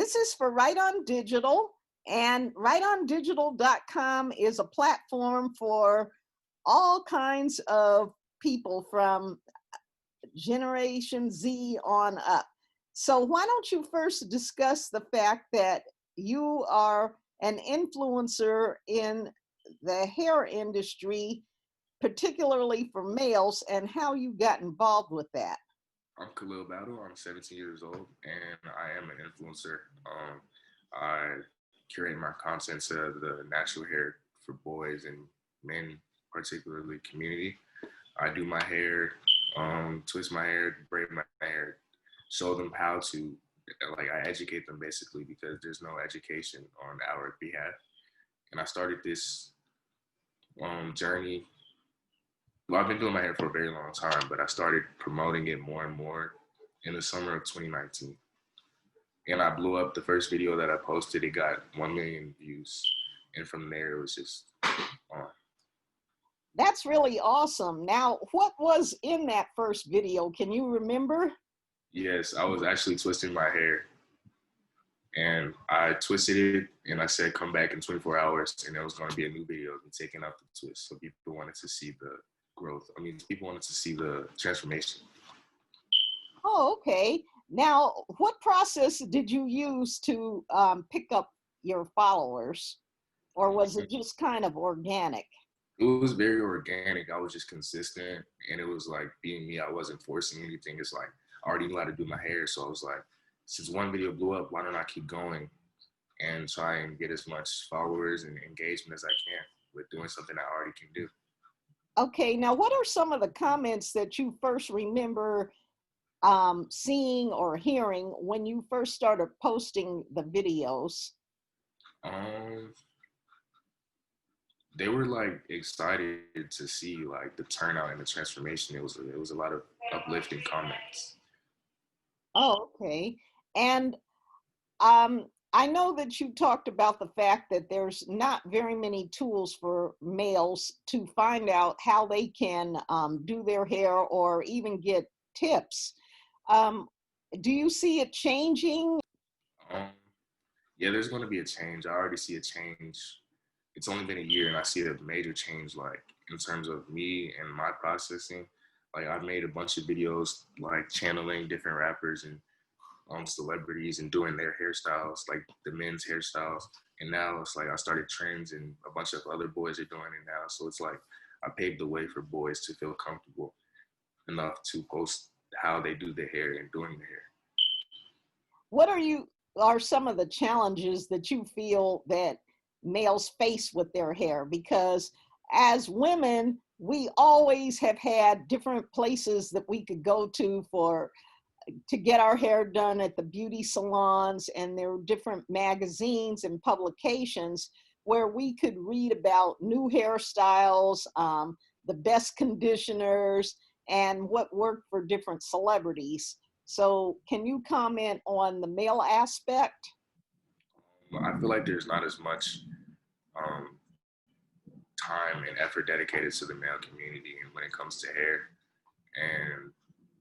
this is for Right On Digital, and rightondigital.com is a platform for all kinds of people from Generation Z on up. So why don't you first discuss the fact that you are an influencer in the hair industry, particularly for males, and how you got involved with that? I'm Khalil Battle. I'm 17 years old, and I am an influencer. I curate my content to the natural hair for boys and men, particularly community. I do my hair, twist my hair, braid my hair, show them how to, like I educate them basically because there's no education on our behalf. And I started this journey. Well, I've been doing my hair for a very long time, but I started promoting it more and more in the summer of 2019. And I blew up. The first video that I posted, it got 1 million views. And from there, it was just on. That's really awesome. Now, what was in that first video? Can you remember? Yes, I was actually twisting my hair. And I twisted it, and I said, come back in 24 hours, and there was going to be a new video of me taking out the twist. So people wanted to see the growth. I mean, people wanted to see the transformation. Oh, okay. Now, what process did you use to pick up your followers? Or was it just kind of organic? It was very organic. I was just consistent, and it was like being me. I wasn't forcing anything. It's like I already knew how to do my hair, so I was like, since one video blew up, why don't I keep going and try and get as much followers and engagement as I can with doing something I already can do. Okay, now what are some of the comments that you first remember seeing or hearing when you first started posting the videos? They were like excited to see like the turnout and the transformation. It was a lot of uplifting comments. Oh, okay. And I know that you talked about the fact that there's not very many tools for males to find out how they can do their hair or even get tips. Do you see it changing? Yeah, there's going to be a change. I already see a change. It's only been a year, and I see a major change, like in terms of me and my processing. Like I've made a bunch of videos, like channeling different rappers and celebrities and doing their hairstyles, like the men's hairstyles. And now it's like I started trends, and a bunch of other boys are doing it now. So it's like I paved the way for boys to feel comfortable enough to post how they do their hair and doing their hair. What are some of the challenges that you feel that males face with their hair? Because as women, we always have had different places that we could go to get our hair done at the beauty salons, and there were different magazines and publications where we could read about new hairstyles, the best conditioners, and what worked for different celebrities. So can you comment on the male aspect? I feel like there's not as much um, time and effort dedicated to the male community and when it comes to hair. And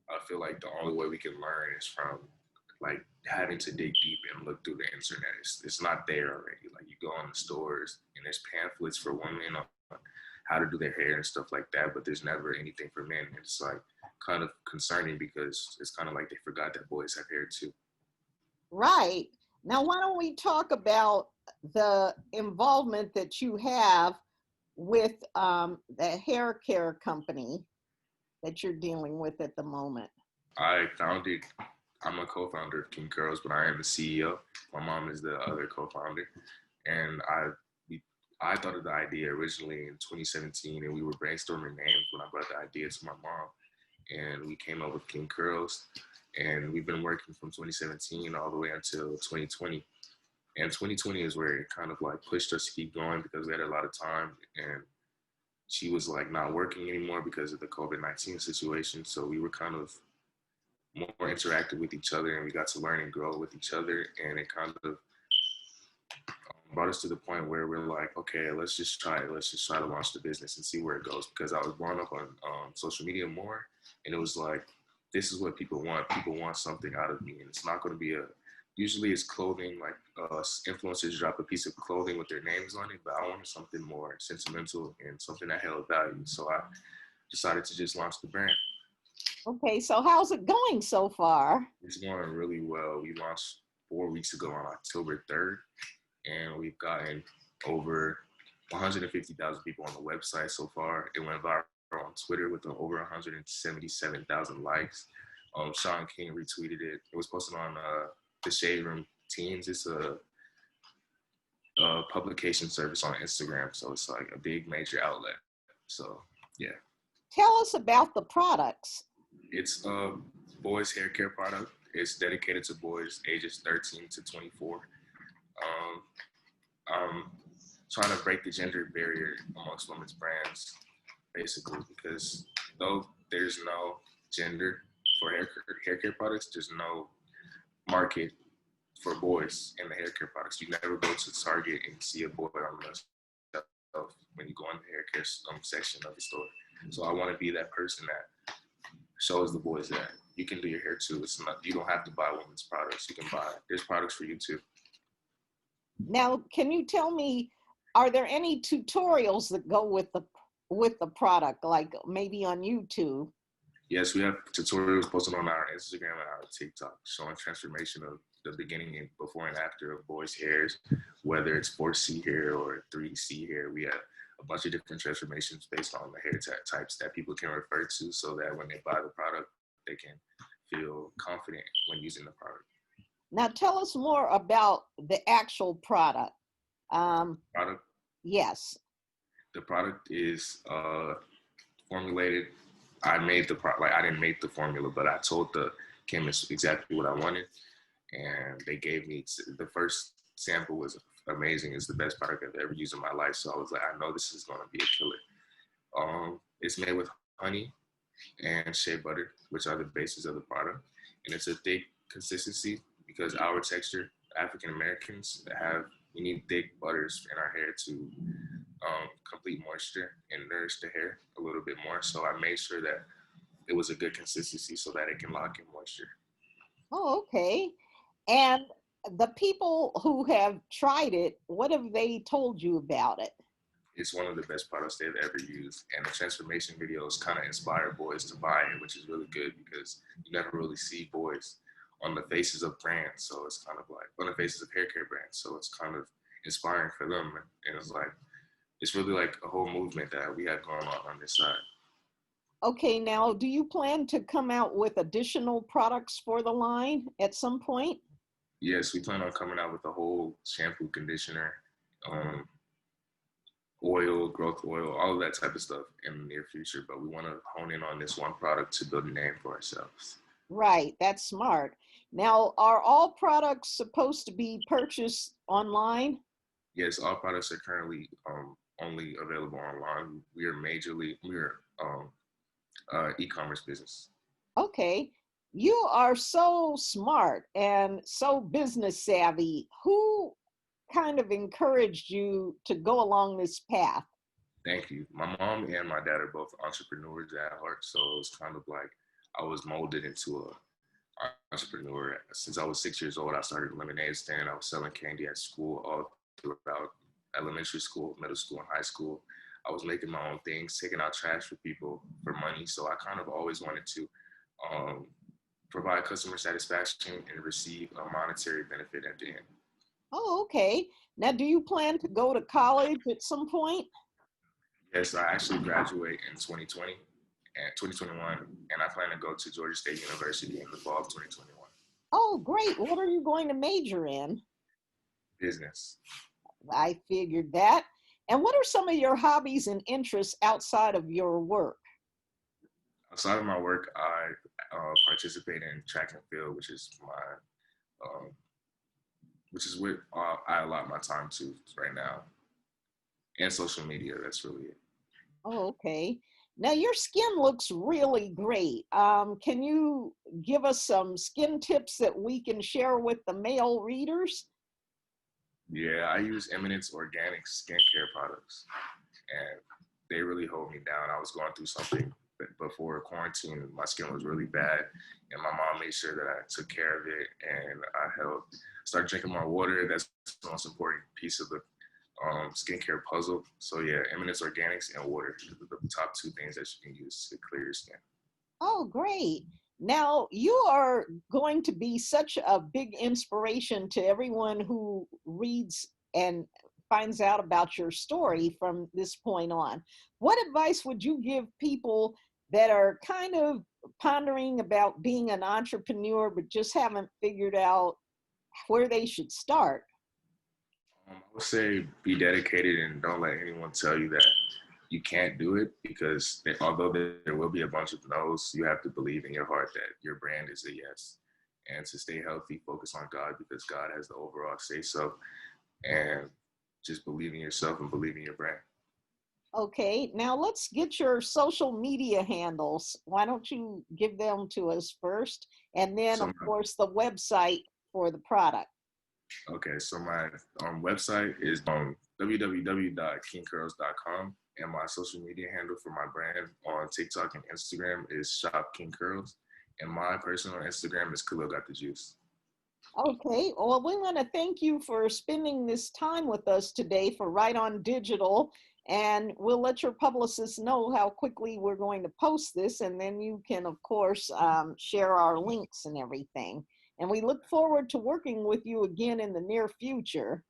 I feel like the only way we can learn is from like having to dig deep and look through the internet. It's not there already. Like you go in the stores and there's pamphlets for women on how to do their hair and stuff like that, but there's never anything for men. It's like kind of concerning because it's kind of like they forgot that boys have hair too. Right. Now, why don't we talk about the involvement that you have with the hair care company that you're dealing with at the moment? I'm a co-founder of King Curls, but I am the CEO. My mom is the other co-founder. And I thought of the idea originally in 2017, and we were brainstorming names when I brought the idea to my mom. And we came up with King Curls. And we've been working from 2017 all the way until 2020. And 2020 is where it kind of like pushed us to keep going because we had a lot of time. And she was like not working anymore because of the COVID-19 situation. So we were kind of more interactive with each other, and we got to learn and grow with each other. And it kind of brought us to the point where we're like, okay, let's just try to launch the business and see where it goes. Because I was growing up on social media more, and it was like, this is what people want. People want something out of me, and it's not going to be a Usually it's clothing, like influencers drop a piece of clothing with their names on it, but I wanted something more sentimental and something that held value. So I decided to just launch the brand. Okay, so how's it going so far? It's going really well. We launched 4 weeks ago on October 3rd, and we've gotten over 150,000 people on the website so far. It went viral on Twitter with over 177,000 likes. Sean King retweeted it. It was posted on the Shade Room Teens. It's a publication service on Instagram, so it's like a big major outlet. So yeah, Tell us about the products. it's a boys hair care product. It's dedicated to boys ages 13 to 24. Um, I'm trying to break the gender barrier amongst women's brands, basically, because though there's no gender for hair care products, there's no market for boys in the hair care products. You never go to Target and see a boy on the shelf when you go in the hair care section of the store. So I want to be that person that shows the boys that you can do your hair too. It's not, you don't have to buy women's products. You can buy, there's products for you too. Now, can you tell me, are there any tutorials that go with the product, like maybe on YouTube? Yes, we have tutorials posted on our Instagram and our TikTok showing transformation of the beginning and before and after of boys' hairs, whether it's 4C hair or 3C hair. We have a bunch of different transformations based on the hair types that people can refer to so that when they buy the product, they can feel confident when using the product. Now, tell us more about the actual product. Product? Yes. The product is formulated. I made the product, like I didn't make the formula, but I told the chemist exactly what I wanted. And they gave me, the first sample was amazing. It's the best product I've ever used in my life. So I was like, I know this is going to be a killer. It's made with honey and shea butter, which are the bases of the product. And it's a thick consistency because our texture, African Americans, we need thick butters in our hair to complete moisture and nourish the hair a little bit more. So I made sure that it was a good consistency so that it can lock in moisture. Oh, okay. And the people who have tried it, what have they told you about it? It's one of the best products they've ever used. And the transformation videos kind of inspire boys to buy it, which is really good because you never really see boys on the faces of brands. So it's kind of like on the faces of hair care brands. So it's kind of inspiring for them. And it's like, it's really like a whole movement that we have going on this side. Okay, now, do you plan to come out with additional products for the line at some point? Yes, we plan on coming out with a whole shampoo, conditioner, oil, growth oil, all of that type of stuff in the near future. But we want to hone in on this one product to build a name for ourselves. Right, that's smart. Now, are all products supposed to be purchased online? Yes, all products are currently only available online. We're e-commerce business. Okay, you are so smart and so business savvy. Who kind of encouraged you to go along this path? Thank you. My mom and my dad are both entrepreneurs at heart, so it was kind of like I was molded into an entrepreneur. Since I was 6 years old, I started a lemonade stand. I was selling candy at school all throughout elementary school, middle school, and high school. I was making my own things, taking out trash for people for money. So I kind of always wanted to um, provide customer satisfaction and receive a monetary benefit at the end. Oh, okay. Now, do you plan to go to college at some point? Yes, I actually graduate in 2020 and 2021, and I plan to go to Georgia State University in the fall of 2021. Oh, great. What are you going to major in? Business. I figured that. And what are some of your hobbies and interests outside of your work? Outside of my work, I participate in track and field, um, which is what I allot my time to right now, and social media. That's really it. Oh, okay. Now your skin looks really great. Can you give us some skin tips that we can share with the male readers? Yeah, I use Eminence Organic skincare products, and they really hold me down. I was going through something before quarantine, my skin was really bad, and my mom made sure that I took care of it, and I helped. Started drinking more water. That's the most important piece of the skincare puzzle. So yeah, Eminence Organics and water, the top two things that you can use to clear your skin. Oh, great. Now, you are going to be such a big inspiration to everyone who reads and finds out about your story from this point on. What advice would you give people that are kind of pondering about being an entrepreneur but just haven't figured out where they should start? I would say be dedicated and don't let anyone tell you that you can't do it, because although there will be a bunch of no's, you have to believe in your heart that your brand is a yes. And to stay healthy, focus on God, because God has the overall say so. And just believe in yourself and believe in your brand. Okay, now let's get your social media handles. Why don't you give them to us first? And then, So of course, the website for the product. okay, so my website is www.kingcurls.com, and my social media handle for my brand on TikTok and Instagram is Shop King Curls, and my personal Instagram is Khalil Got the Juice. Okay, well, we want to thank you for spending this time with us today for Right On Digital, and we'll let your publicist know how quickly we're going to post this, and then you can, of course, share our links and everything. And we look forward to working with you again in the near future.